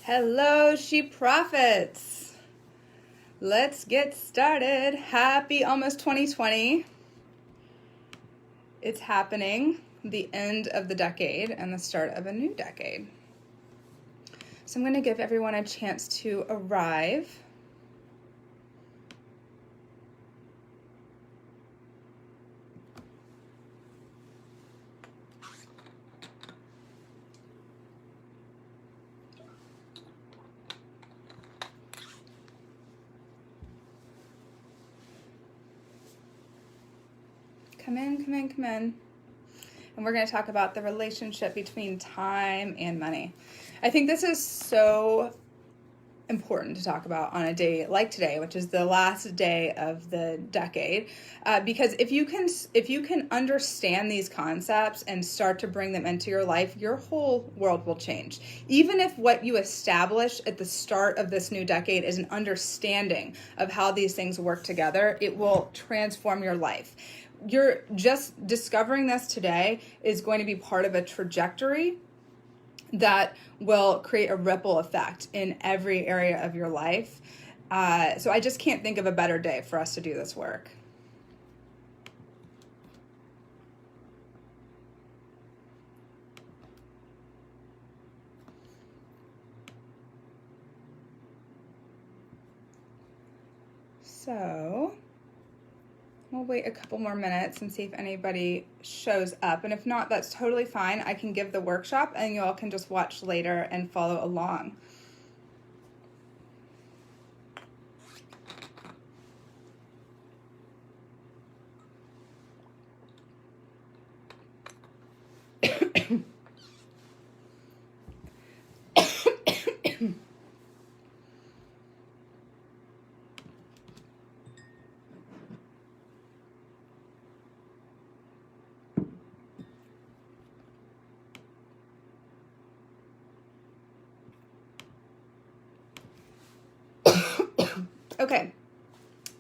Hello, She Profits. Let's get started. Happy almost 2020. It's happening, the end of the decade and the start of a new decade. So I'm going to give everyone a chance to arrive. Come in. And we're going to talk about the relationship between time and money. I think this is so important to talk about on a day like today, which is the last day of the decade, because if you can understand these concepts and start to bring them into your life, your whole world will change. Even if what you establish at the start of this new decade is an understanding of how these things work together, it will transform your life. You're just discovering this today is going to be part of a trajectory that will create a ripple effect in every area of your life. So I just can't think of a better day for us to do this work. So we'll wait a couple more minutes and see if anybody shows up. And if not, that's totally fine. I can give the workshop and you all can just watch later and follow along. Okay,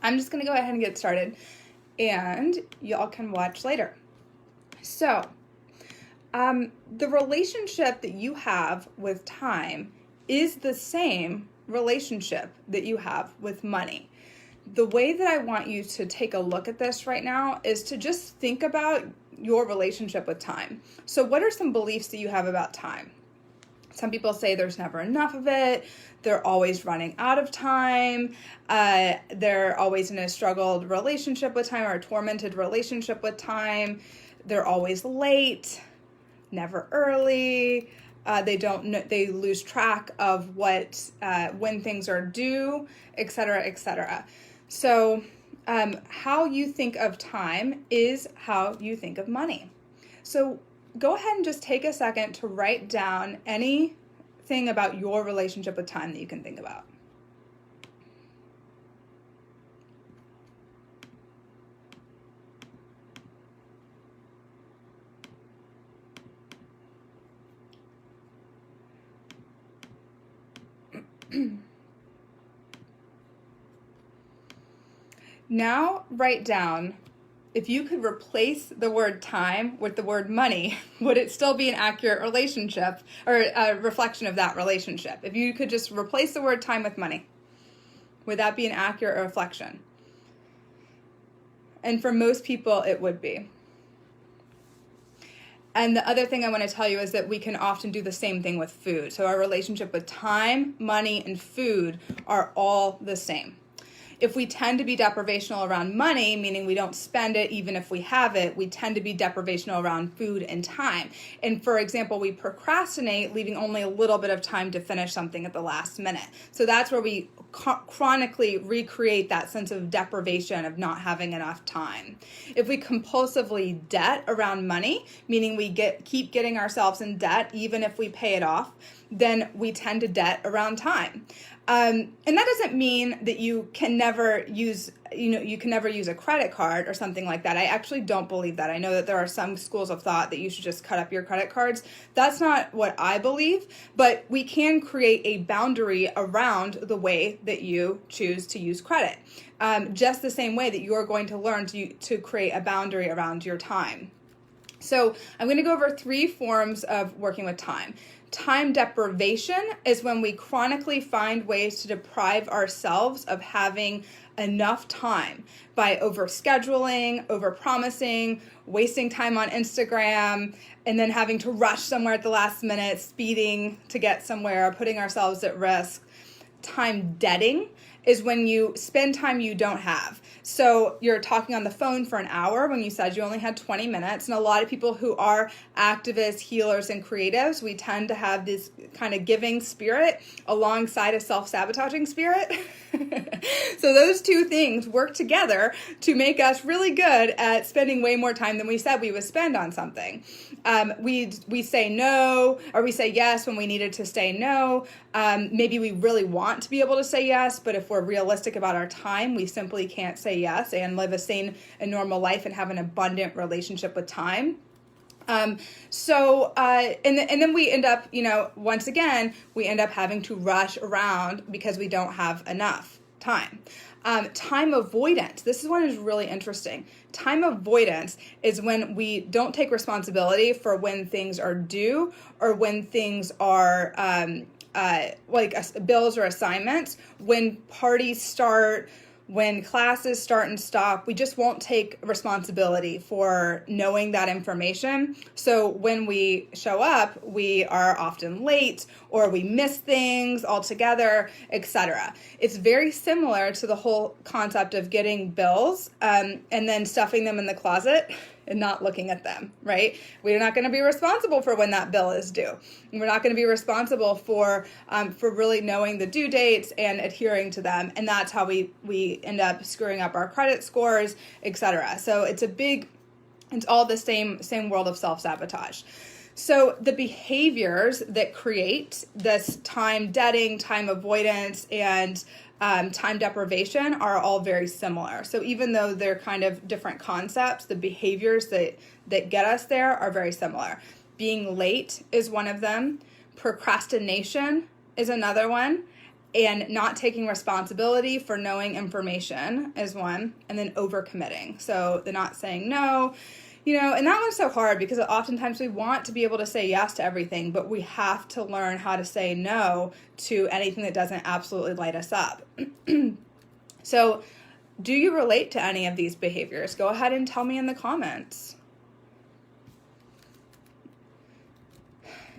I'm just going to go ahead and get started, and y'all can watch later. So, the relationship that you have with time is the same relationship that you have with money. The way that I want you to take a look at this right now is to just think about your relationship with time. So, what are some beliefs that you have about time? Some people say there's never enough of it. They're always running out of time. They're always in a struggled relationship with time or a tormented relationship with time. They're always late, never early. They lose track of when things are due, etc., etc. So how you think of time is how you think of money. So go ahead and just take a second to write down anything about your relationship with time that you can think about. Now write down, if you could replace the word time with the word money, would it still be an accurate relationship or a reflection of that relationship? If you could just replace the word time with money, would that be an accurate reflection? And for most people, it would be. And the other thing I want to tell you is that we can often do the same thing with food. So our relationship with time, money, and food are all the same. If we tend to be deprivational around money, meaning we don't spend it even if we have it, we tend to be deprivational around food and time. And for example, we procrastinate, leaving only a little bit of time to finish something at the last minute. So that's where we chronically recreate that sense of deprivation of not having enough time. If we compulsively debt around money, meaning we keep getting ourselves in debt even if we pay it off, then we tend to debt around time. And that doesn't mean that you can never use a credit card or something like that. I actually don't believe that. I know that there are some schools of thought that you should just cut up your credit cards. That's not what I believe, but we can create a boundary around the way that you choose to use credit. Just the same way that you're going to learn to create a boundary around your time. So I'm going to go over 3 forms of working with time. Time deprivation is when we chronically find ways to deprive ourselves of having enough time by overscheduling, overpromising, wasting time on Instagram, and then having to rush somewhere at the last minute, speeding to get somewhere, putting ourselves at risk. Time deading is when you spend time you don't have. So you're talking on the phone for an hour when you said you only had 20 minutes. And a lot of people who are activists, healers, and creatives, we tend to have this kind of giving spirit alongside a self-sabotaging spirit. So those two things work together to make us really good at spending way more time than we said we would spend on something. We say no, or we say yes when we needed to say no. Maybe we really want to be able to say yes, but if we're realistic about our time, we simply can't say yes and live a sane and normal life and have an abundant relationship with time. And then we end up, once again, we end up having to rush around because we don't have enough time. Time avoidance. This is one is really interesting. Time avoidance is when we don't take responsibility for when things are due or when things are bills or assignments, when parties start, when classes start and stop. We just won't take responsibility for knowing that information. So when we show up, we are often late or we miss things altogether, etc. It's very similar to the whole concept of getting bills and then stuffing them in the closet and not looking at them, right? We're not going to be responsible for when that bill is due. And we're not going to be responsible for really knowing the due dates and adhering to them. And that's how we end up screwing up our credit scores, etc. So it's all the same world of self-sabotage. So the behaviors that create this time deading, time avoidance, and time deprivation are all very similar. So even though they're kind of different concepts, the behaviors that get us there are very similar. Being late is one of them. Procrastination is another one. And not taking responsibility for knowing information is one. And then overcommitting. So the not saying no. And that one's so hard because oftentimes we want to be able to say yes to everything, but we have to learn how to say no to anything that doesn't absolutely light us up. So do you relate to any of these behaviors? Go ahead and tell me in the comments.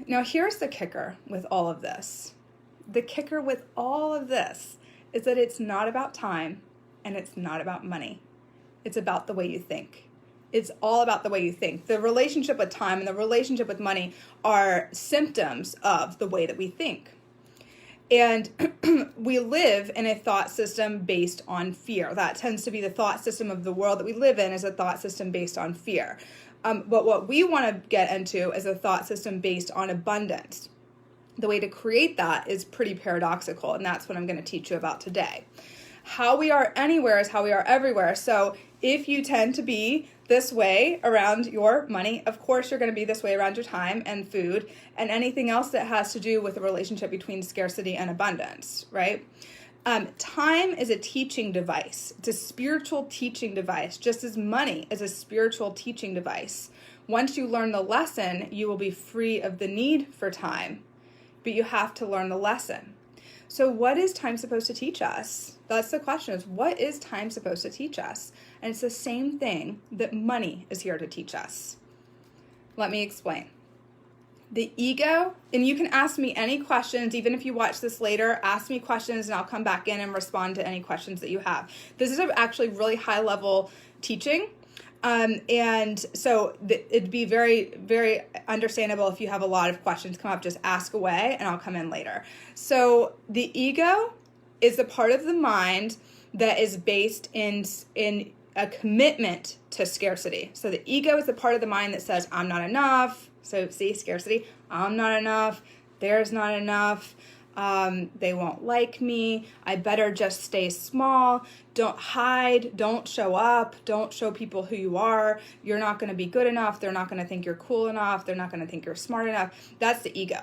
Now, here's the kicker with all of this. The kicker with all of this is that it's not about time and it's not about money. It's about the way you think. It's all about the way you think. The relationship with time and the relationship with money are symptoms of the way that we think. And we live in a thought system based on fear. That tends to be the thought system of the world that we live in, is a thought system based on fear. But what we want to get into is a thought system based on abundance. The way to create that is pretty paradoxical, and that's what I'm going to teach you about today. How we are anywhere is how we are everywhere. So if you tend to be this way around your money, of course you're going to be this way around your time and food and anything else that has to do with the relationship between scarcity and abundance, right? Time is a teaching device. It's a spiritual teaching device, just as money is a spiritual teaching device. Once you learn the lesson, you will be free of the need for time, but you have to learn the lesson. So what is time supposed to teach us? That's the question, is what is time supposed to teach us? And it's the same thing that money is here to teach us. Let me explain. The ego, and you can ask me any questions, even if you watch this later, ask me questions and I'll come back in and respond to any questions that you have. This is actually really high level teaching. And so it'd be very, very understandable if you have a lot of questions come up, just ask away and I'll come in later. So the ego is the part of the mind that is based in a commitment to scarcity. So the ego is the part of the mind that says, I'm not enough. So see, scarcity, I'm not enough. There's not enough. They won't like me. I better just stay small. Don't hide. Don't show up. Don't show people who you are. You're not going to be good enough. They're not going to think you're cool enough. They're not going to think you're smart enough. That's the ego.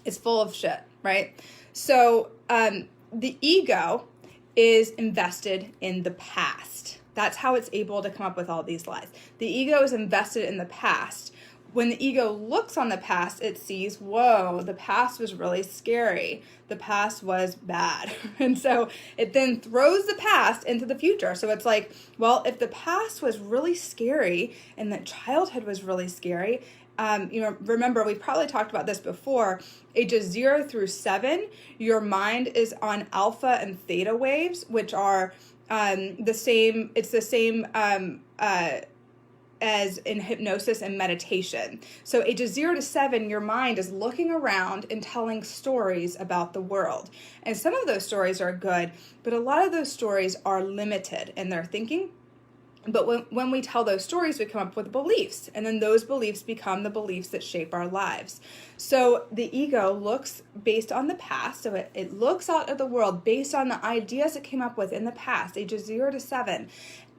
It's full of shit, right? So the ego is invested in the past. That's how it's able to come up with all these lies. The ego is invested in the past. when the ego looks on the past, it sees, whoa, the past was really scary. The past was bad. And so it then throws the past into the future. So it's like, well, if the past was really scary and that childhood was really scary, remember, we've probably talked about this before, ages 0 through 7, your mind is on alpha and theta waves, which are the same as in hypnosis and meditation. So ages 0 to 7, your mind is looking around and telling stories about the world. And some of those stories are good, but a lot of those stories are limited in their thinking. But when we tell those stories, we come up with beliefs, and then those beliefs become the beliefs that shape our lives. So the ego looks based on the past, so it looks out at the world based on the ideas it came up with in the past, ages 0 to 7,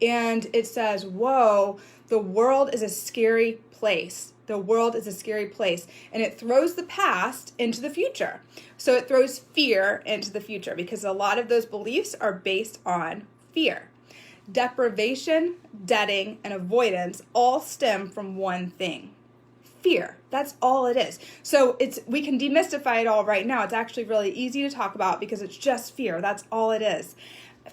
and it says, whoa, the world is a scary place. The world is a scary place. And it throws the past into the future. So it throws fear into the future because a lot of those beliefs are based on fear. Deprivation, debting, and avoidance all stem from one thing: fear. That's all it is. So we can demystify it all right now. It's actually really easy to talk about because it's just fear. That's all it is.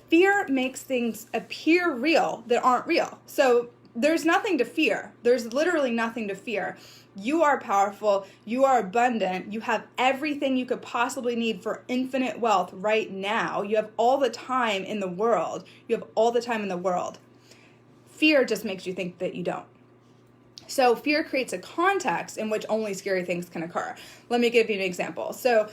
Fear makes things appear real that aren't real. So there's nothing to fear. There's literally nothing to fear. You are powerful. You are abundant. You have everything you could possibly need for infinite wealth right now. You have all the time in the world. You have all the time in the world. Fear just makes you think that you don't. So fear creates a context in which only scary things can occur. Let me give you an example. So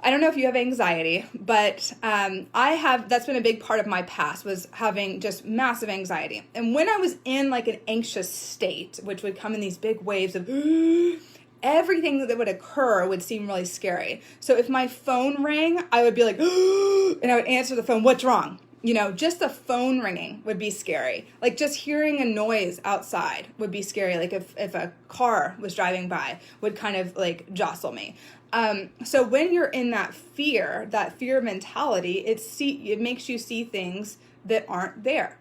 I don't know if you have anxiety, but that's been a big part of my past, was having just massive anxiety. And when I was in like an anxious state, which would come in these big waves of everything that would occur would seem really scary. So if my phone rang, I would be like, and I would answer the phone, what's wrong? Just the phone ringing would be scary. Like just hearing a noise outside would be scary. Like if a car was driving by would kind of like jostle me. So when you're in that fear mentality, it makes you see things that aren't there.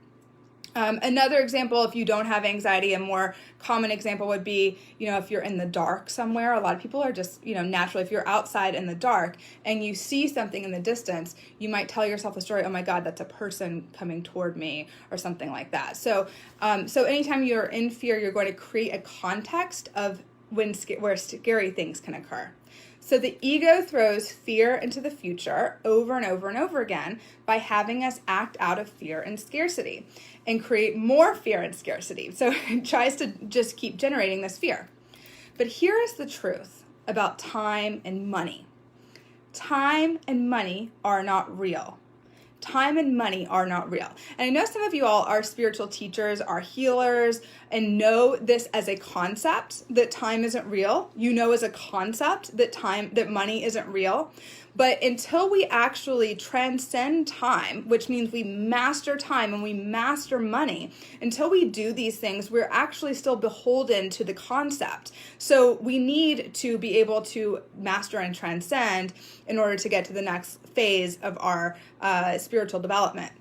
Another example, if you don't have anxiety, a more common example would be, if you're in the dark somewhere. A lot of people are just, naturally, if you're outside in the dark and you see something in the distance, you might tell yourself a story, oh my God, that's a person coming toward me, or something like that. So anytime you're in fear, you're going to create a context of where scary things can occur. So the ego throws fear into the future over and over and over again by having us act out of fear and scarcity and create more fear and scarcity. So it tries to just keep generating this fear. But here is the truth about time and money. Time and money are not real. Time and money are not real. And I know some of you all are spiritual teachers, are healers, and know this as a concept that time isn't real. You know as a concept that money isn't real. But until we actually transcend time, which means we master time and we master money, until we do these things, we're actually still beholden to the concept. So we need to be able to master and transcend in order to get to the next phase of our spiritual development.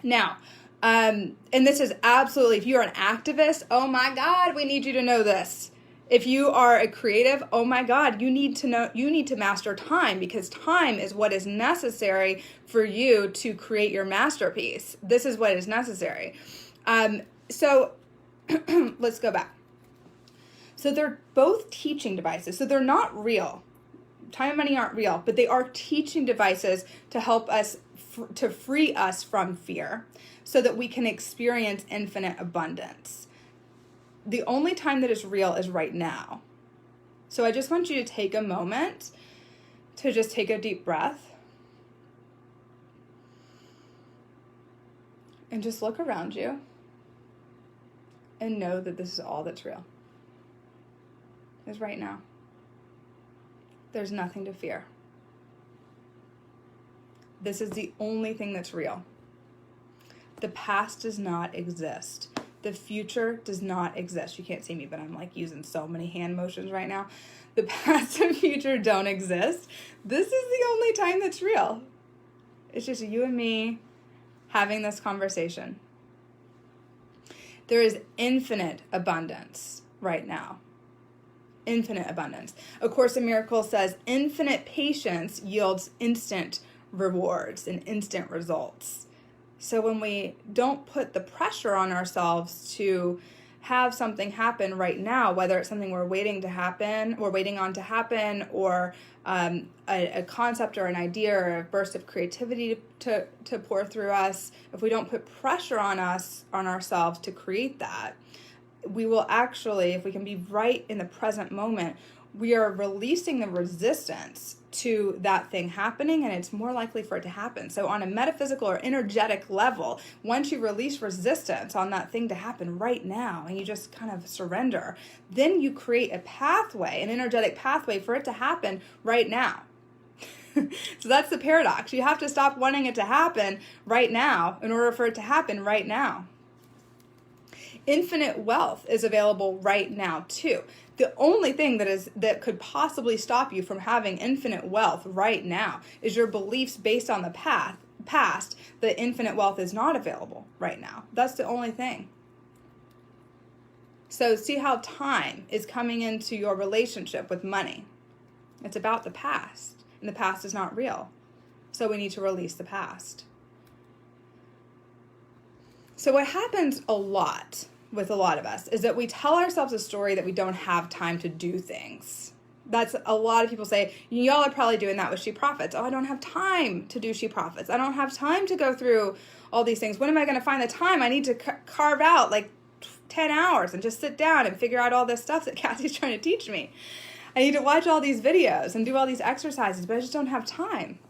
Now, and this is absolutely, if you're an activist, oh my God, we need you to know this. If you are a creative, oh my God, you need to master time, because time is what is necessary for you to create your masterpiece. This is what is necessary. So let's go back. So they're both teaching devices. So they're not real. Time and money aren't real, but they are teaching devices to help us, to free us from fear so that we can experience infinite abundance. The only time that is real is right now. So I just want you to take a moment to just take a deep breath and just look around you and know that this is all that's real. Is right now. There's nothing to fear. This is the only thing that's real. The past does not exist. The future does not exist. You can't see me, but I'm like using so many hand motions right now. The past and future don't exist. This is the only time that's real. It's just you and me having this conversation. There is infinite abundance right now. infinite abundance. A Course in Miracles says infinite patience yields instant rewards and instant results. So when we don't put the pressure on ourselves to have something happen right now, whether it's something we're waiting on to happen, or a concept or an idea or a burst of creativity to pour through us, if we don't put pressure on ourselves to create that, we will actually, if we can be right in the present moment, we are releasing the resistance to that thing happening, and it's more likely for it to happen. So on a metaphysical or energetic level, once you release resistance on that thing to happen right now, and you just kind of surrender, then you create a pathway, an energetic pathway for it to happen right now. So that's the paradox. You have to stop wanting it to happen right now in order for it to happen right now. Infinite wealth is available right now too. The only thing that could possibly stop you from having infinite wealth right now is your beliefs based on the past that infinite wealth is not available right now. That's the only thing. So see how time is coming into your relationship with money. It's about the past, and the past is not real. So we need to release the past. So what happens a lot with a lot of us is that we tell ourselves a story that we don't have time to do things. That's a lot of people say, y'all are probably doing that with She Profits. Oh, I don't have time to do She Profits. I don't have time to go through all these things. When am I going to find the time? I need to carve out like 10 hours and just sit down and figure out all this stuff that Kassi's trying to teach me. I need to watch all these videos and do all these exercises, but I just don't have time.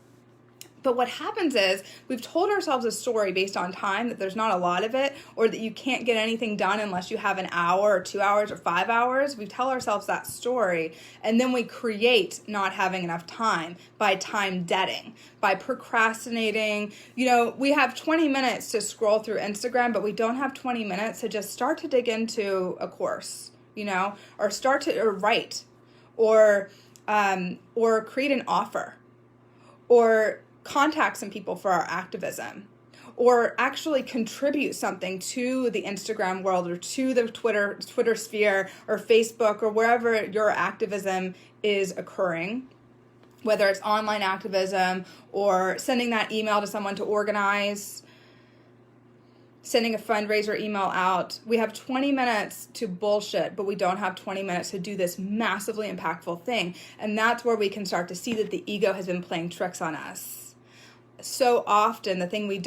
But what happens is we've told ourselves a story based on time, that there's not a lot of it, or that you can't get anything done unless you have an hour or 2 hours or 5 hours. We tell ourselves that story, and then we create not having enough time by time debting, by procrastinating. We have 20 minutes to scroll through Instagram, but we don't have 20 minutes to just start to dig into a course, or start to write, or create an offer, or contact some people for our activism, or actually contribute something to the Instagram world, or to the Twitter sphere, or Facebook, or wherever your activism is occurring, whether it's online activism or sending that email to someone to organize, sending a fundraiser email out. We have 20 minutes to bullshit, but we don't have 20 minutes to do this massively impactful thing. And that's where we can start to see that the ego has been playing tricks on us. So often the thing we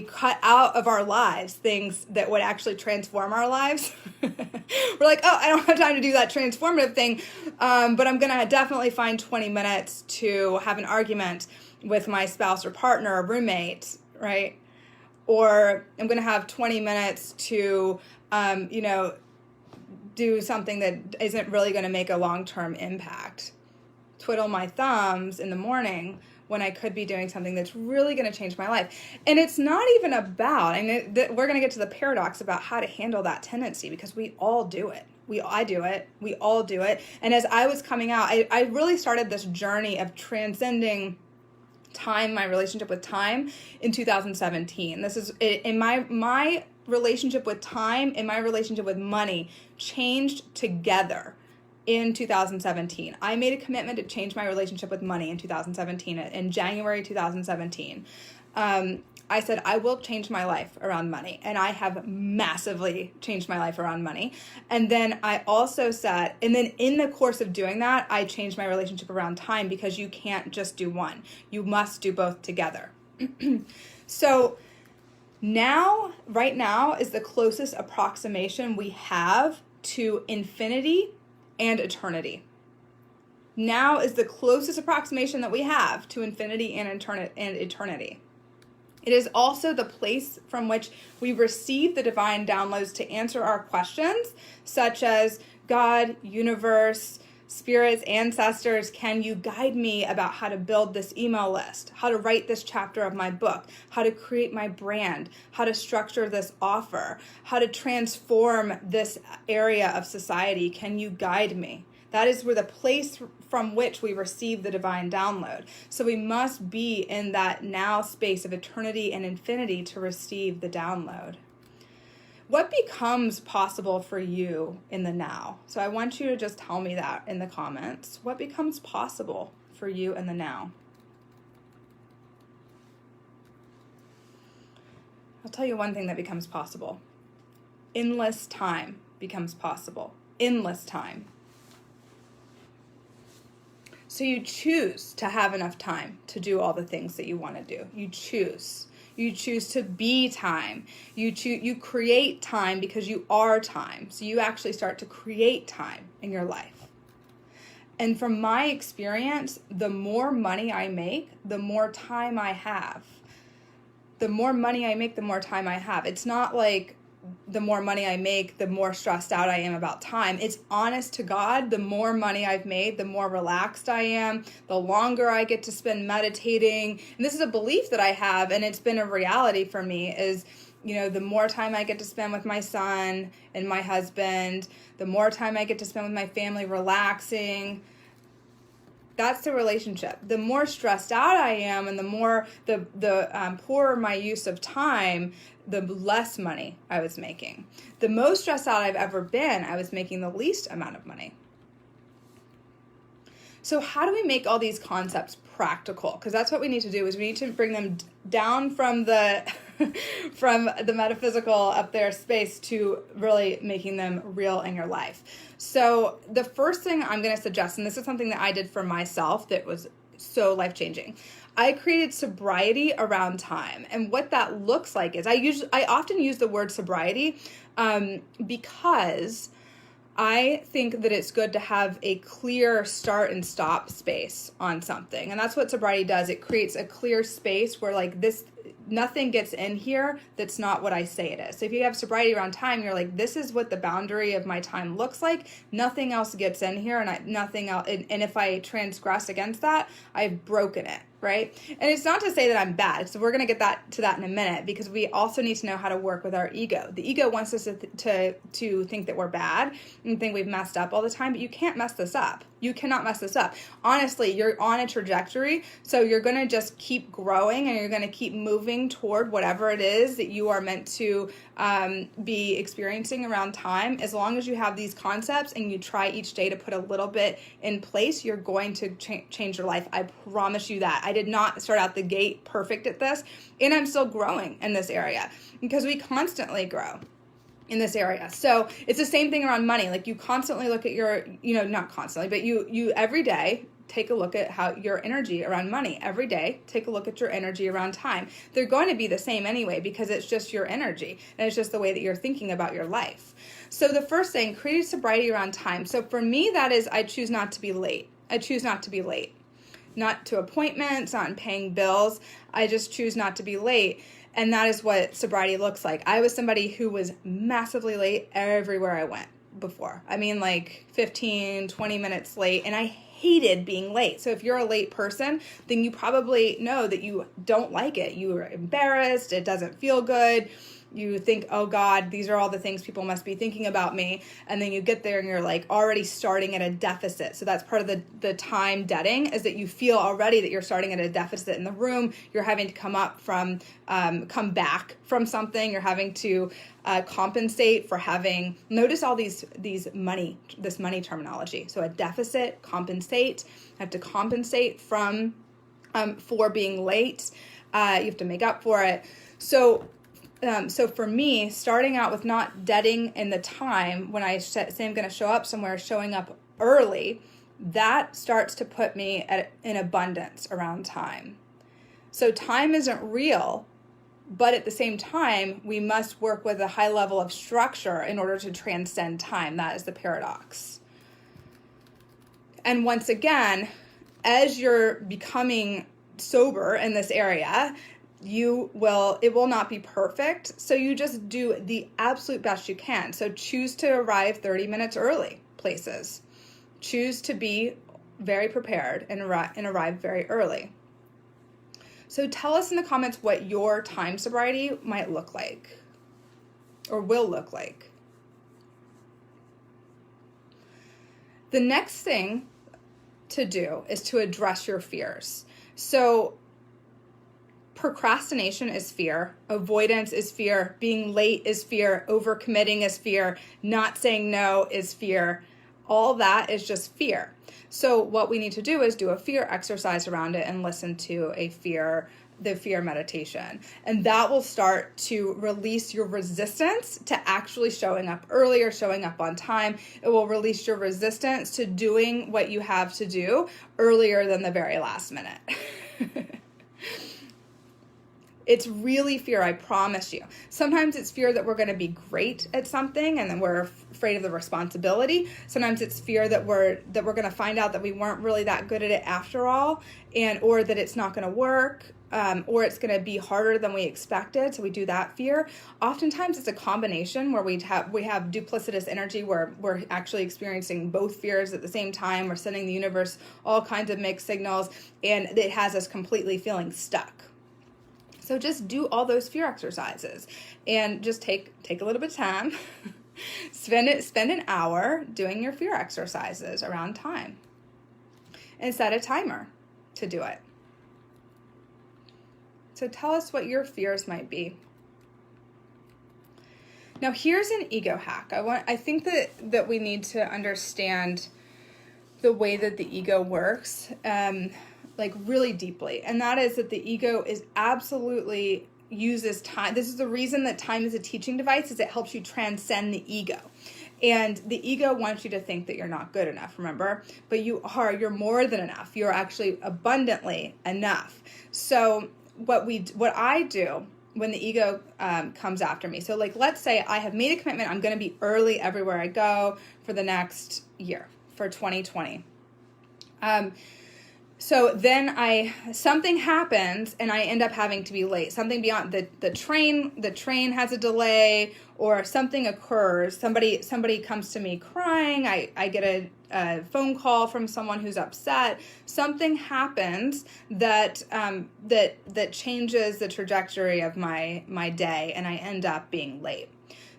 cut out of our lives things that would actually transform our lives. We're like, oh, I don't have time to do that transformative thing, but I'm gonna definitely find 20 minutes to have an argument with my spouse or partner or roommate, right? Or I'm gonna have 20 minutes to do something that isn't really gonna make a long-term impact. Twiddle my thumbs in the morning when I could be doing something that's really going to change my life. And it's not even about, and we're going to get to the paradox about how to handle that tendency, because we all do it. I do it. We all do it. And as I was coming out, I really started this journey of transcending time, my relationship with time, in 2017. This is in my relationship with time and my relationship with money changed together in 2017. I made a commitment to change my relationship with money in 2017, in January 2017. I said, I will change my life around money. And I have massively changed my life around money. And then I also said, and then in the course of doing that, I changed my relationship around time, because you can't just do one. You must do both together. So right now is the closest approximation we have to infinity and eternity. Now is the closest approximation that we have to infinity and eternity. It is also the place from which we receive the divine downloads to answer our questions, such as God, universe, spirits, ancestors, can you guide me about how to build this email list, how to write this chapter of my book, how to create my brand, how to structure this offer, how to transform this area of society? Can you guide me? That is where the place from which we receive the divine download. So we must be in that now space of eternity and infinity to receive the download. What becomes possible for you in the now? So I want you to just tell me that in the comments. What becomes possible for you in the now? I'll tell you one thing that becomes possible. Endless time becomes possible. Endless time. So you choose to have enough time to do all the things that you want to do. You choose. You choose to be time. You create time because you are time. So you actually start to create time in your life. And from my experience, the more money I make, the more time I have. The more money I make, the more time I have. It's not like the more money I make, the more stressed out I am about time. It's honest to God, the more money I've made, the more relaxed I am, the longer I get to spend meditating. And this is a belief that I have, and it's been a reality for me, is, you know, the more time I get to spend with my son and my husband, the more time I get to spend with my family relaxing. That's the relationship. The more stressed out I am, and the more the poorer my use of time, the less money I was making. The most stressed out I've ever been, I was making the least amount of money. So how do we make all these concepts practical? Because that's what we need to do, is we need to bring them down from the from the metaphysical up there space to really making them real in your life. So the first thing I'm going to suggest, and this is something that I did for myself that was so life-changing, I created sobriety around time. And what that looks like is I often use the word sobriety because I think that it's good to have a clear start and stop space on something. And that's what sobriety does. It creates a clear space where, like, this, nothing gets in here that's not what I say it is. So if you have sobriety around time, you're like, this is what the boundary of my time looks like. Nothing else gets in here, and nothing else. And if I transgress against that, I've broken it. Right? And it's not to say that I'm bad. So we're going to get to that in a minute, because we also need to know how to work with our ego. The ego wants us to think that we're bad and think we've messed up all the time, but you can't mess this up. You cannot mess this up. Honestly, you're on a trajectory, so you're going to just keep growing, and you're going to keep moving toward whatever it is that you are meant to be experiencing around time. As long as you have these concepts and you try each day to put a little bit in place, you're going to change your life. I promise you that. I did not start out the gate perfect at this, and I'm still growing in this area, because we constantly grow in this area. So it's the same thing around money. Like, you constantly look at your, not constantly, but you every day take a look at how your energy around money. Every day, take a look at your energy around time. They're going to be the same anyway, because it's just your energy, and it's just the way that you're thinking about your life. So the first thing, create sobriety around time. So for me, that is, I choose not to be late. I choose not to be late. Not to appointments, not in paying bills. I just choose not to be late. And that is what sobriety looks like. I was somebody who was massively late everywhere I went before. I mean, like 15, 20 minutes late, and I hated being late. So if you're a late person, then you probably know that you don't like it. You are embarrassed. It doesn't feel good. You think, oh God, these are all the things people must be thinking about me. And then you get there and you're like already starting at a deficit. So that's part of the time debting, is that you feel already that you're starting at a deficit in the room. You're having to come back from something. You're having to compensate for having, notice all this money terminology. So a deficit, compensate. I have to compensate for being late. You have to make up for it. So for me, starting out with not debting in the time, when I say I'm going to show up somewhere, showing up early, that starts to put me in abundance around time. So time isn't real, but at the same time, we must work with a high level of structure in order to transcend time. That is the paradox. And once again, as you're becoming sober in this area, it will not be perfect. So you just do the absolute best you can. So choose to arrive 30 minutes early places. Choose to be very prepared and arrive very early. So tell us in the comments what your time sobriety might look like, or will look like. The next thing to do is to address your fears. So procrastination is fear, avoidance is fear, being late is fear, overcommitting is fear, not saying no is fear. All that is just fear. So what we need to do is do a fear exercise around it and listen to the fear meditation. And that will start to release your resistance to actually showing up early or showing up on time. It will release your resistance to doing what you have to do earlier than the very last minute. It's really fear, I promise you. Sometimes it's fear that we're going to be great at something and then we're afraid of the responsibility. Sometimes it's fear that we're going to find out that we weren't really that good at it after all, or that it's not going to work, or it's going to be harder than we expected. So we do that fear. Oftentimes it's a combination where we have duplicitous energy where we're actually experiencing both fears at the same time. We're sending the universe all kinds of mixed signals, and it has us completely feeling stuck. So just do all those fear exercises and just take a little bit of time. Spend an hour doing your fear exercises around time. And set a timer to do it. So tell us what your fears might be. Now here's an ego hack. I think that we need to understand the way that the ego works. Like really deeply. And that is that the ego is absolutely uses time. This is the reason that time is a teaching device, is it helps you transcend the ego. And the ego wants you to think that you're not good enough, remember? But you're more than enough. You're actually abundantly enough. So what I do when the ego comes after me. So like, let's say I have made a commitment. I'm going to be early everywhere I go for the next year, for 2020. So then something happens and I end up having to be late. Something beyond the train has a delay, or something occurs. Somebody comes to me crying. I get a phone call from someone who's upset. Something happens that changes the trajectory of my day, and I end up being late.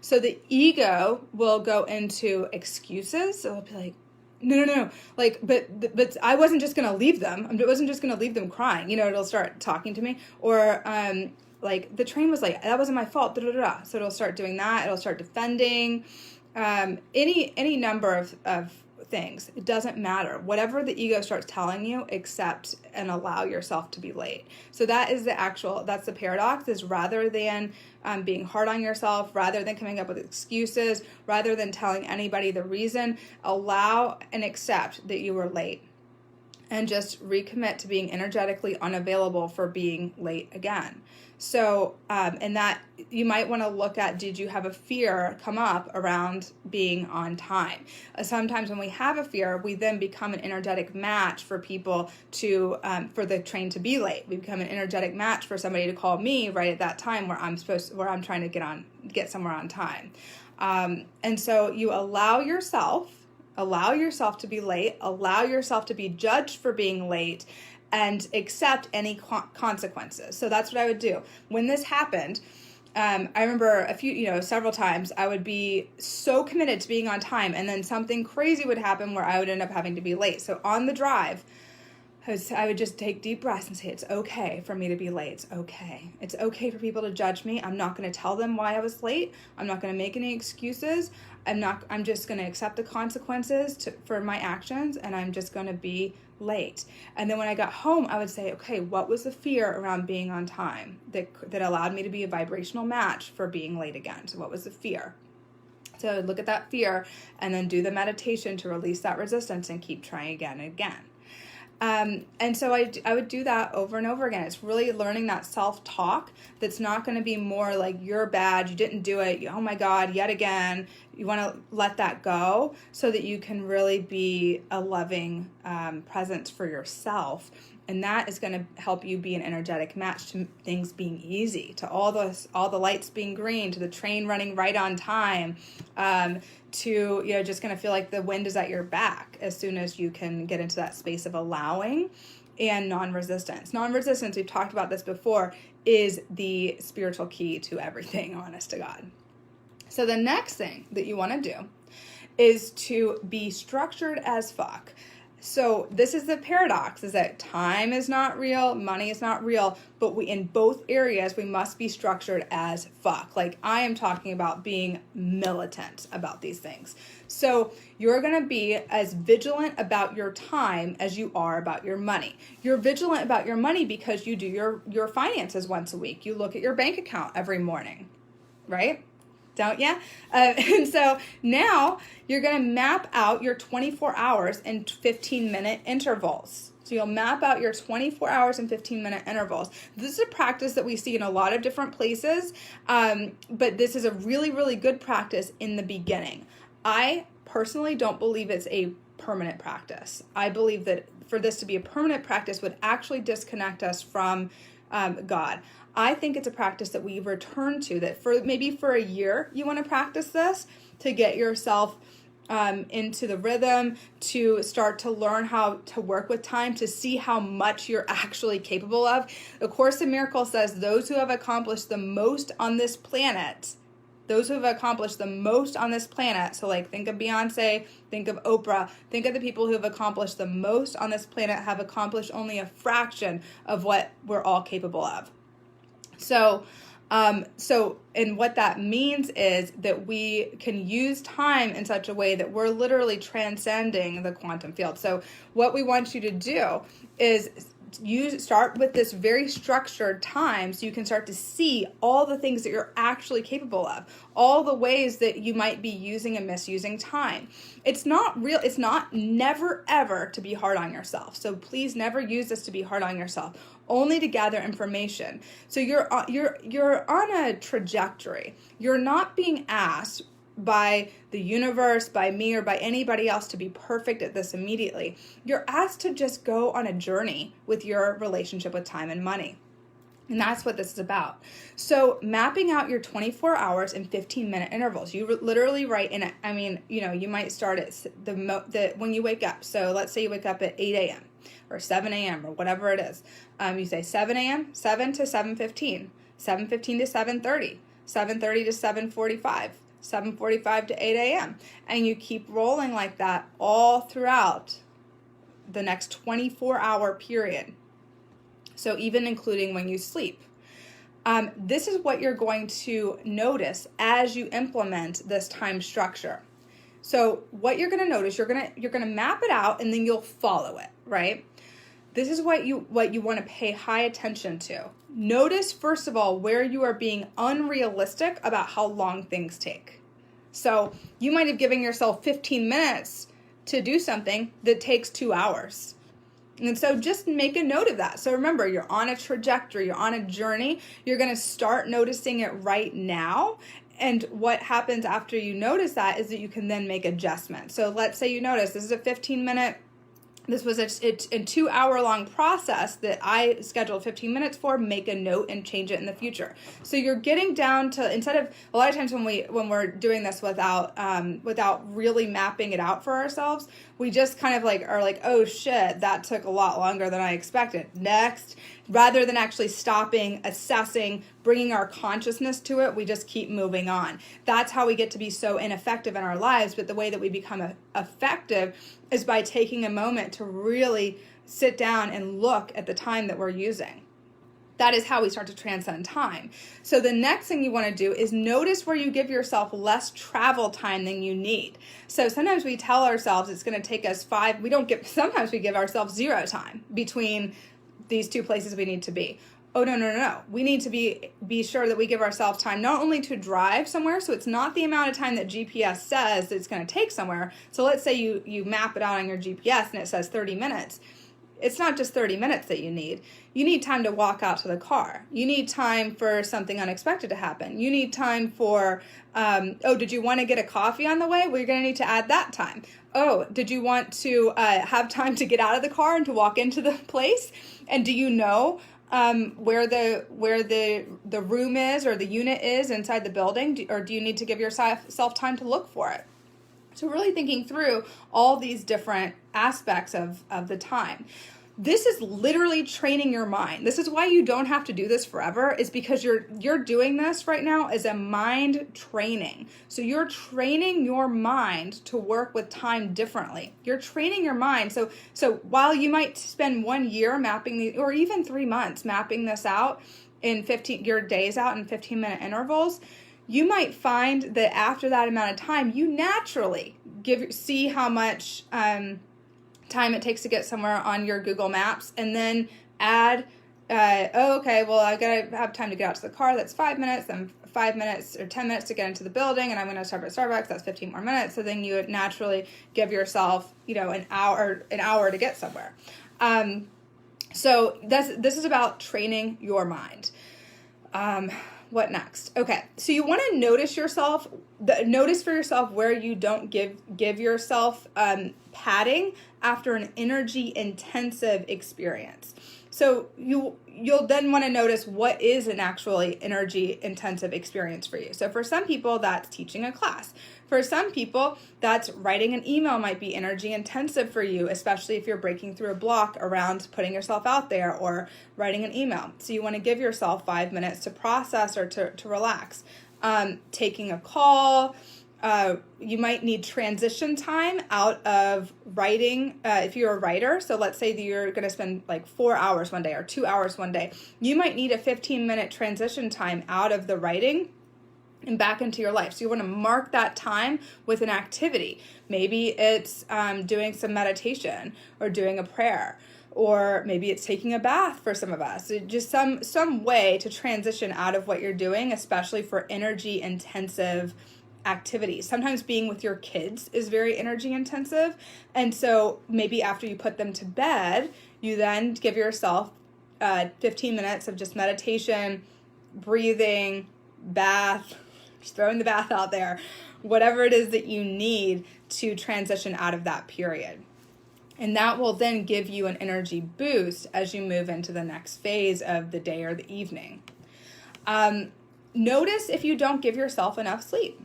So the ego will go into excuses. It'll be like, no. Like, but I wasn't just going to leave them. I wasn't just going to leave them crying. It'll start talking to me. Or, like, the train was late. That wasn't my fault. So it'll start doing that. It'll start defending, any number of things. It doesn't matter. Whatever the ego starts telling you, accept and allow yourself to be late. So that's the paradox, is rather than being hard on yourself, rather than coming up with excuses, rather than telling anybody the reason, allow and accept that you were late. And just recommit to being energetically unavailable for being late again. So, and that you might want to look at, did you have a fear come up around being on time? Sometimes when we have a fear, we then become an energetic match for people for the train to be late. We become an energetic match for somebody to call me right at that time where I'm trying to get somewhere on time. And so you allow yourself to be late, allow yourself to be judged for being late, and accept any consequences. So that's what I would do. When this happened, I remember several times I would be so committed to being on time, and then something crazy would happen where I would end up having to be late. So on the drive, I would just take deep breaths and say, it's okay for me to be late. It's okay. It's okay for people to judge me. I'm not going to tell them why I was late. I'm not going to make any excuses. I'm just going to accept the consequences for my actions, and I'm just going to be late. And then when I got home, I would say, okay, what was the fear around being on time that allowed me to be a vibrational match for being late again? So what was the fear? So I would look at that fear and then do the meditation to release that resistance and keep trying again and again. And so I would do that over and over again. It's really learning that self-talk that's not going to be more like, you're bad, you didn't do it, oh my God, yet again. You want to let that go so that you can really be a loving presence for yourself. And that is going to help you be an energetic match to things being easy, to all the lights being green, to the train running right on time, to just going to feel like the wind is at your back as soon as you can get into that space of allowing and non-resistance. Non-resistance, we've talked about this before, is the spiritual key to everything, honest to God. So the next thing that you want to do is to be structured as fuck. So this is the paradox, is that time is not real, money is not real, but in both areas, we must be structured as fuck. Like, I am talking about being militant about these things. So you're going to be as vigilant about your time as you are about your money. You're vigilant about your money because you do your finances once a week. You look at your bank account every morning, right? Don't ya? And so now you're going to map out your 24 hours in 15-minute intervals. So you'll map out your 24 hours and 15-minute intervals. This is a practice that we see in a lot of different places, but this is a really, really good practice in the beginning. I personally don't believe it's a permanent practice. I believe that for this to be a permanent practice would actually disconnect us from God. I think it's a practice that we return to, that maybe for a year you want to practice this to get yourself into the rhythm, to start to learn how to work with time, to see how much you're actually capable of. The Course in Miracles says those who have accomplished the most on this planet, so like think of Beyonce, think of Oprah, think of the people who have accomplished the most on this planet have accomplished only a fraction of what we're all capable of. So what that means is that we can use time in such a way that we're literally transcending the quantum field. So what we want you to do is start with this very structured time so you can start to see all the things that you're actually capable of, all the ways that you might be using and misusing time. It's never ever to be hard on yourself. So please never use this to be hard on yourself, only to gather information. So you're on a trajectory. You're not being asked by the universe, by me, or by anybody else to be perfect at this immediately. You're asked to just go on a journey with your relationship with time and money. And that's what this is about. So mapping out your 24 hours in 15-minute intervals. You literally write in it. I mean, you might start at when you wake up. So let's say you wake up at 8 a.m. or 7 a.m. or whatever it is. You say 7 a.m., 7 to 7:15, 7:15 to 7:30, 7:30 to 7:45, 7:45 to 8 a.m. And you keep rolling like that all throughout the next 24-hour period. So even including when you sleep. This is what you're going to notice as you implement this time structure. So what you're going to notice, you're going to map it out and then you'll follow it, right? This is what you want to pay high attention to. Notice, first of all, where you are being unrealistic about how long things take. So you might have given yourself 15 minutes to do something that takes 2 hours. And so just make a note of that. So remember, you're on a trajectory, you're on a journey. You're going to start noticing it right now. And what happens after you notice that is that you can then make adjustments. So let's say you notice this is a 15-minute. This was a 2-hour-long process that I scheduled 15 minutes for. Make a note and change it in the future. So you're getting down to, instead of, a lot of times when we're doing this without really mapping it out for ourselves, we just kind of are like, oh shit, that took a lot longer than I expected. Next, rather than actually stopping, assessing, bringing our consciousness to it, we just keep moving on. That's how we get to be so ineffective in our lives. But the way that we become effective is by taking a moment to really sit down and look at the time that we're using. That is how we start to transcend time. So the next thing you want to do is notice where you give yourself less travel time than you need. So sometimes we tell ourselves it's going to take us sometimes we give ourselves 0 time between these 2 places we need to be. Oh, no. We need to be sure that we give ourselves time not only to drive somewhere, so it's not the amount of time that GPS says that it's going to take somewhere. So let's say you map it out on your GPS and it says 30 minutes. It's not just 30 minutes that you need. You need time to walk out to the car. You need time for something unexpected to happen. You need time for, did you want to get a coffee on the way? Well, you're going to need to add that time. Oh, did you want to have time to get out of the car and to walk into the place? And do you know where the room is or the unit is inside the building? Or do you need to give yourself time to look for it? So really thinking through all these different aspects of the time. this is literally training your mind. This is why you don't have to do this forever, is because you're doing this right now as a mind training. So you're training your mind to work with time differently. You're training your mind. So while you might spend 1 year mapping these, or even 3 months mapping this out in your days out in 15-minute intervals, you might find that after that amount of time, you naturally see how much time it takes to get somewhere on your Google Maps, and then add, okay, well, I gotta have time to get out to the car. That's 5 minutes, then 5 minutes or 10 minutes to get into the building, and I'm going to stop at Starbucks. That's 15 more minutes. So then you would naturally give yourself, an hour to get somewhere. So this is about training your mind. What next? Okay, so you want to notice for yourself where you don't give yourself padding after an energy intensive experience. So you'll then want to notice what is an actually energy intensive experience for you. So for some people, that's teaching a class. For some people, that's writing an email might be energy intensive for you, especially if you're breaking through a block around putting yourself out there or writing an email. So you want to give yourself 5 minutes to process or to relax. Taking a call, you might need transition time out of writing if you're a writer. So let's say that you're going to spend like 4 hours one day or 2 hours one day. You might need a 15-minute transition time out of the writing and back into your life. So you want to mark that time with an activity. Maybe it's doing some meditation or doing a prayer, or maybe it's taking a bath for some of us. So just some way to transition out of what you're doing, especially for energy intensive activities. Sometimes being with your kids is very energy intensive. And so maybe after you put them to bed, you then give yourself 15 minutes of just meditation, breathing, bath, just throwing the bath out there, whatever it is that you need to transition out of that period. And that will then give you an energy boost as you move into the next phase of the day or the evening. Notice if you don't give yourself enough sleep.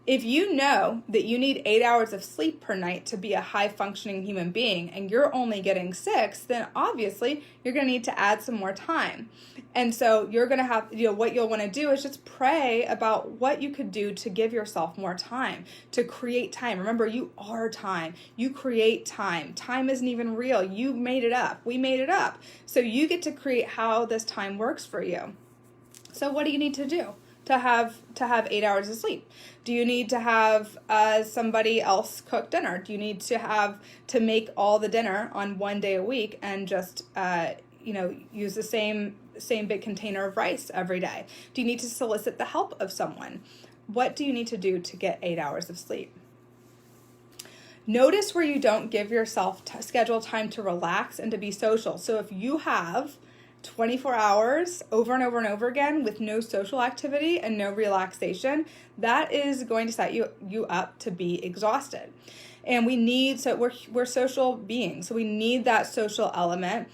If you know that you need 8 hours of sleep per night to be a high functioning human being and you're only getting 6, then obviously you're going to need to add some more time. And so you're going to have, what you'll want to do is just pray about what you could do to give yourself more time, to create time. Remember, you are time. You create time. Time isn't even real. You made it up. We made it up. So you get to create how this time works for you. So what do you need to do to have 8 hours of sleep? Do you need to have somebody else cook dinner? Do you need to make all the dinner on one day a week and just use the same big container of rice every day? Do you need to solicit the help of someone? What do you need to do to get 8 hours of sleep? Notice where you don't give yourself schedule time to relax and to be social. So if you have 24 hours over and over and over again with no social activity and no relaxation, that is going to set you up to be exhausted. And we're social beings, so we need that social element.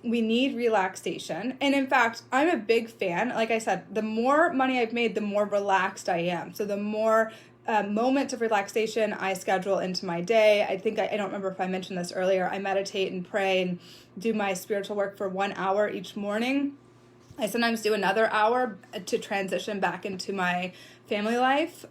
We need relaxation. And in fact, I'm a big fan. Like I said, the more money I've made, the more relaxed I am. So the more moments of relaxation I schedule into my day. I think I don't remember if I mentioned this earlier. I meditate and pray and do my spiritual work for 1 hour each morning. I sometimes do another hour to transition back into my family life.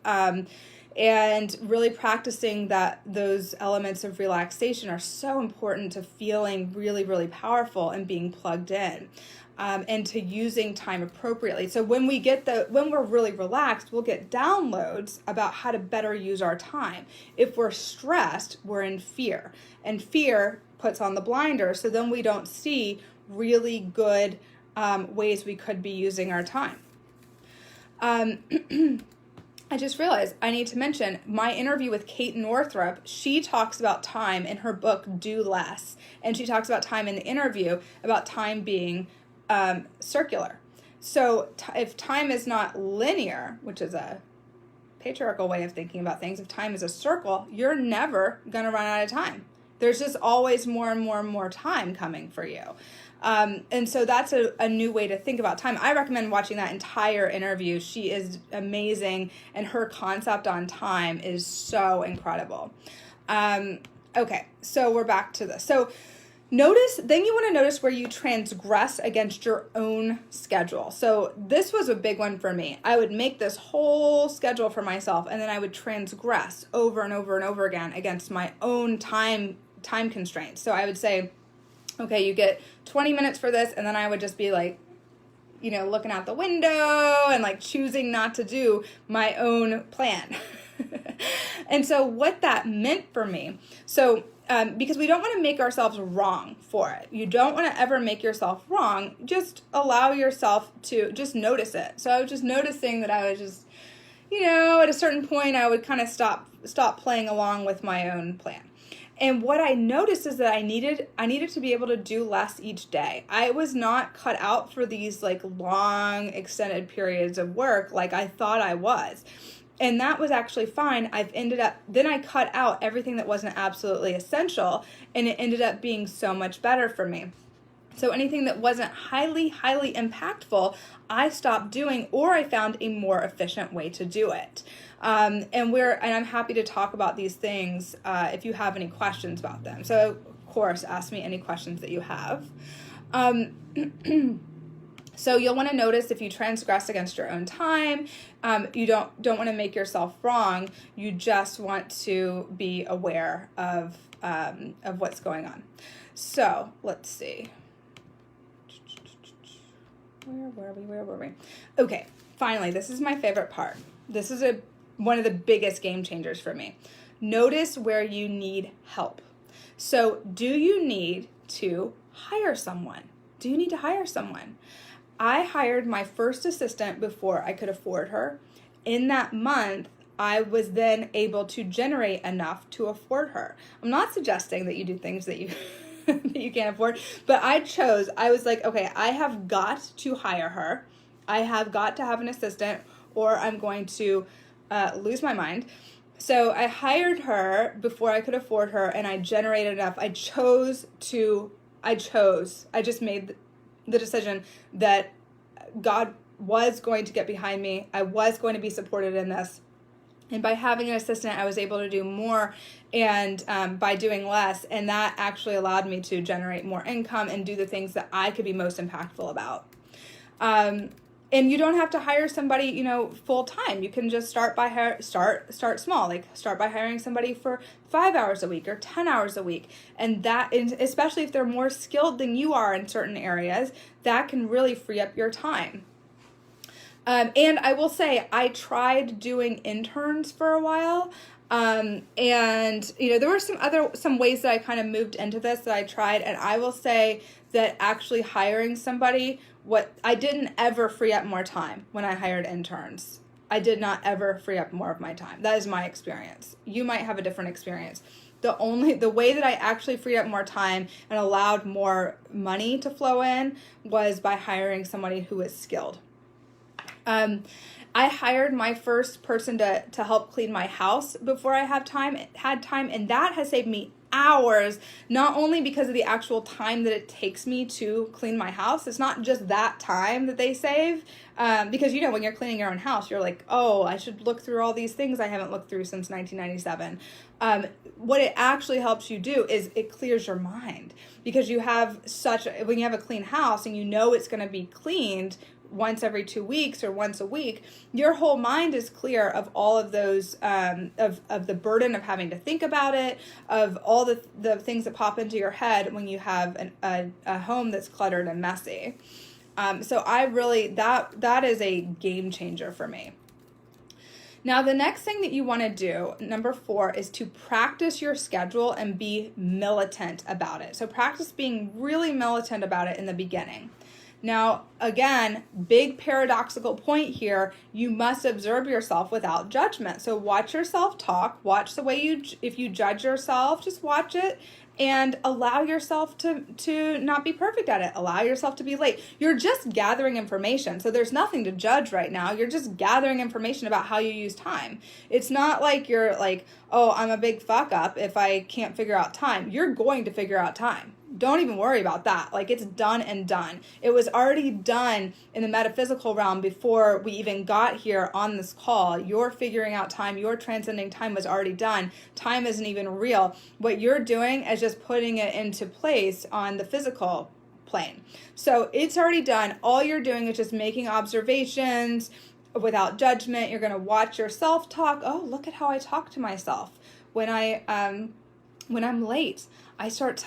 And really practicing those elements of relaxation are so important to feeling really, really powerful and being plugged in. And to using time appropriately. So when we're really relaxed, we'll get downloads about how to better use our time. If we're stressed, we're in fear, and fear puts on the blinders. So then we don't see really good ways we could be using our time. I just realized I need to mention my interview with Kate Northrup. She talks about time in her book, Do Less. And she talks about time in the interview, about time being circular. So if time is not linear, which is a patriarchal way of thinking about things, if time is a circle, you're never going to run out of time. There's just always more and more and more time coming for you. And so that's a new way to think about time. I recommend watching that entire interview. She is amazing, and her concept on time is so incredible. Okay, so we're back to this. So Then you want to notice where you transgress against your own schedule. So this was a big one for me. I would make this whole schedule for myself, and then I would transgress over and over and over again against my own time constraints. So I would say, okay, you get 20 minutes for this, and then I would just be like, looking out the window and like choosing not to do my own plan. And so what that meant for me, because we don't want to make ourselves wrong for it. You don't want to ever make yourself wrong. Just allow yourself to just notice it. So I was just noticing that I was just, at a certain point I would kind of stop playing along with my own plan. And what I noticed is that I needed to be able to do less each day. I was not cut out for these like long extended periods of work like I thought I was. And that was actually fine. Then I cut out everything that wasn't absolutely essential, and it ended up being so much better for me. So anything that wasn't highly, highly impactful, I stopped doing, or I found a more efficient way to do it. And I'm happy to talk about these things if you have any questions about them. So of course, ask me any questions that you have. So you'll want to notice if you transgress against your own time. You don't want to make yourself wrong. You just want to be aware of what's going on. So let's see. Where were we? Okay, finally, this is my favorite part. This is one of the biggest game changers for me. Notice where you need help. So do you need to hire someone? I hired my first assistant before I could afford her. In that month, I was then able to generate enough to afford her. I'm not suggesting that you do things that you that you can't afford, but I was like, okay, I have got to hire her. I have got to have an assistant, or I'm going to lose my mind. So I hired her before I could afford her, and I generated enough. I just made the decision that God was going to get behind me. I was going to be supported in this. And by having an assistant, I was able to do more and by doing less. And that actually allowed me to generate more income and do the things that I could be most impactful about. And you don't have to hire somebody, full time. You can just start small. Like start by hiring somebody for 5 hours a week or 10 hours a week. And that, especially if they're more skilled than you are in certain areas, that can really free up your time. And I will say, I tried doing interns for a while. And there were some ways that I kind of moved into this that I tried. And I will say that actually hiring somebody, I didn't ever free up more time when I hired interns. I did not ever free up more of my time. That is my experience. You might have a different experience. The way that I actually freed up more time and allowed more money to flow in was by hiring somebody who is skilled. I hired my first person to help clean my house before I had time, and that has saved me hours, not only because of the actual time that it takes me to clean my house. It's not just that time that they save, because when you're cleaning your own house, you're like, oh, I should look through all these things I haven't looked through since 1997. What it actually helps you do is it clears your mind, because when you have a clean house and it's going to be cleaned once every 2 weeks or once a week, your whole mind is clear of all of those, of the burden of having to think about it, of all the things that pop into your head when you have a home that's cluttered and messy. So I really, that is a game changer for me. Now, the next thing that you want to do, number 4, is to practice your schedule and be militant about it. So practice being really militant about it in the beginning. Now, again, big paradoxical point here, you must observe yourself without judgment. So watch yourself talk, watch the way if you judge yourself, just watch it and allow yourself to not be perfect at it. Allow yourself to be late. You're just gathering information. So there's nothing to judge right now. You're just gathering information about how you use time. It's not like you're like, oh, I'm a big fuck up if I can't figure out time. You're going to figure out time. don't even worry about that. Like, it's done and done. It was already done in the metaphysical realm before we even got here on this call. Your figuring out time, your transcending time was already done. Time isn't even real. What you're doing is just putting it into place on the physical plane. So it's already done. All you're doing is just making observations without judgment. You're going to watch yourself talk. Oh, look at how I talk to myself. When I'm late, I start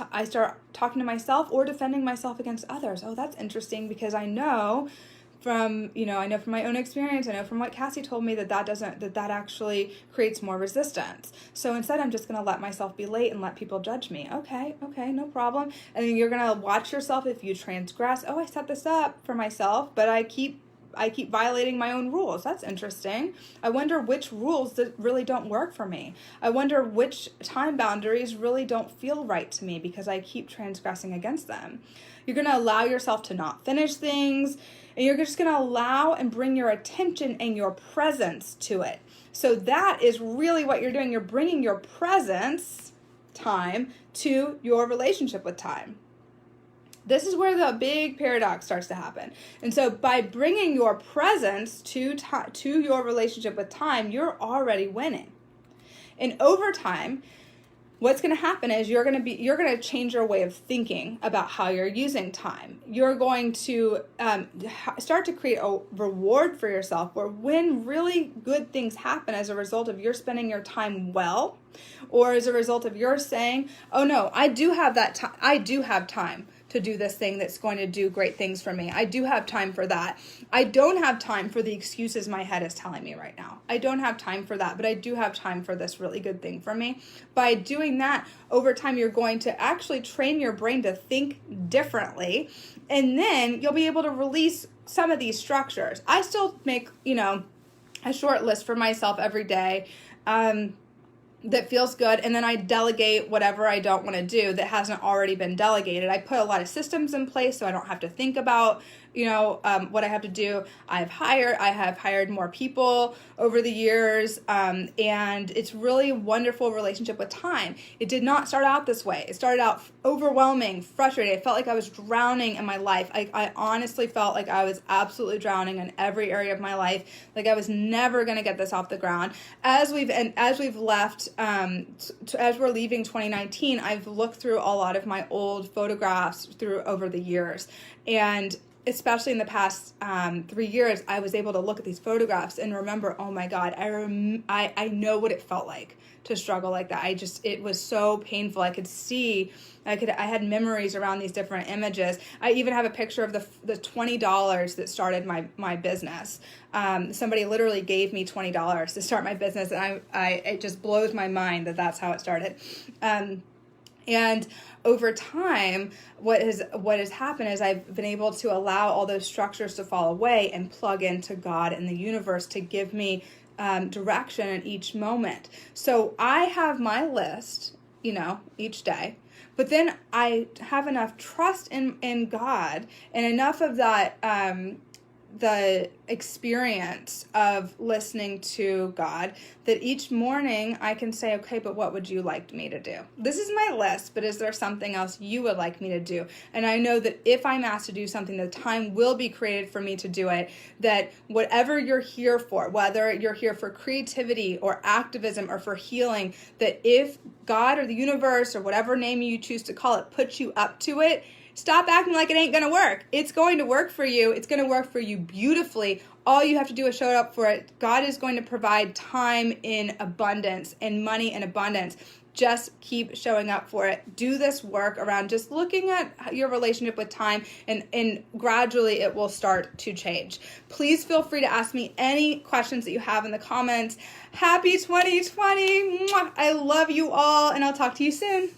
talking to myself or defending myself against others. Oh, that's interesting, because I know from my own experience, I know from what Kassi told me that actually creates more resistance. So instead, I'm just going to let myself be late and let people judge me. Okay, no problem. And then you're going to watch yourself if you transgress. Oh, I set this up for myself, but I keep violating my own rules. That's interesting. I wonder which rules that really don't work for me. I wonder which time boundaries really don't feel right to me because I keep transgressing against them. You're going to allow yourself to not finish things, and you're just going to allow and bring your attention and your presence to it. So that is really what you're doing. You're bringing your presence, time, to your relationship with time. This is where the big paradox starts to happen. And so by bringing your presence to your relationship with time, you're already winning. And over time, what's going to happen is you're going to change your way of thinking about how you're using time. You're going to start to create a reward for yourself, where when really good things happen as a result of your spending your time well, or as a result of your saying, oh no, I do have that time. I do have time to do this thing that's going to do great things for me. I do have time for that. I don't have time for the excuses my head is telling me right now. I don't have time for that, but I do have time for this really good thing for me. By doing that, over time, you're going to actually train your brain to think differently, and then you'll be able to release some of these structures. I still make, a short list for myself every day, that feels good, and then I delegate whatever I don't want to do that hasn't already been delegated. I put a lot of systems in place so I don't have to think about what I have to do. I have hired more people over the years, and it's really a wonderful relationship with time. It did not start out this way. It started out overwhelming, frustrating. I felt like I was drowning in my life. I honestly felt like I was absolutely drowning in every area of my life. Like I was never going to get this off the ground. As we're leaving 2019, I've looked through a lot of my old photographs over the years, and especially in the past 3 years, I was able to look at these photographs and remember, oh my God, I know what it felt like to struggle like that. It was so painful. I could see, I had memories around these different images. I even have a picture of the $20 that started my business. Somebody literally gave me $20 to start my business, and it just blows my mind that that's how it started. And over time, what has happened is I've been able to allow all those structures to fall away and plug into God and the universe to give me direction in each moment. So I have my list, each day, but then I have enough trust in God and enough of that the experience of listening to God that each morning I can say, okay, but what would you like me to do? This is my list, but is there something else you would like me to do? And I know that if I'm asked to do something, the time will be created for me to do it, that whatever you're here for, whether you're here for creativity or activism or for healing, that if God or the universe or whatever name you choose to call it puts you up to it, stop acting like it ain't going to work. It's going to work for you. It's going to work for you beautifully. All you have to do is show up for it. God is going to provide time in abundance and money in abundance. Just keep showing up for it. Do this work around just looking at your relationship with time, and gradually it will start to change. Please feel free to ask me any questions that you have in the comments. Happy 2020. I love you all, and I'll talk to you soon.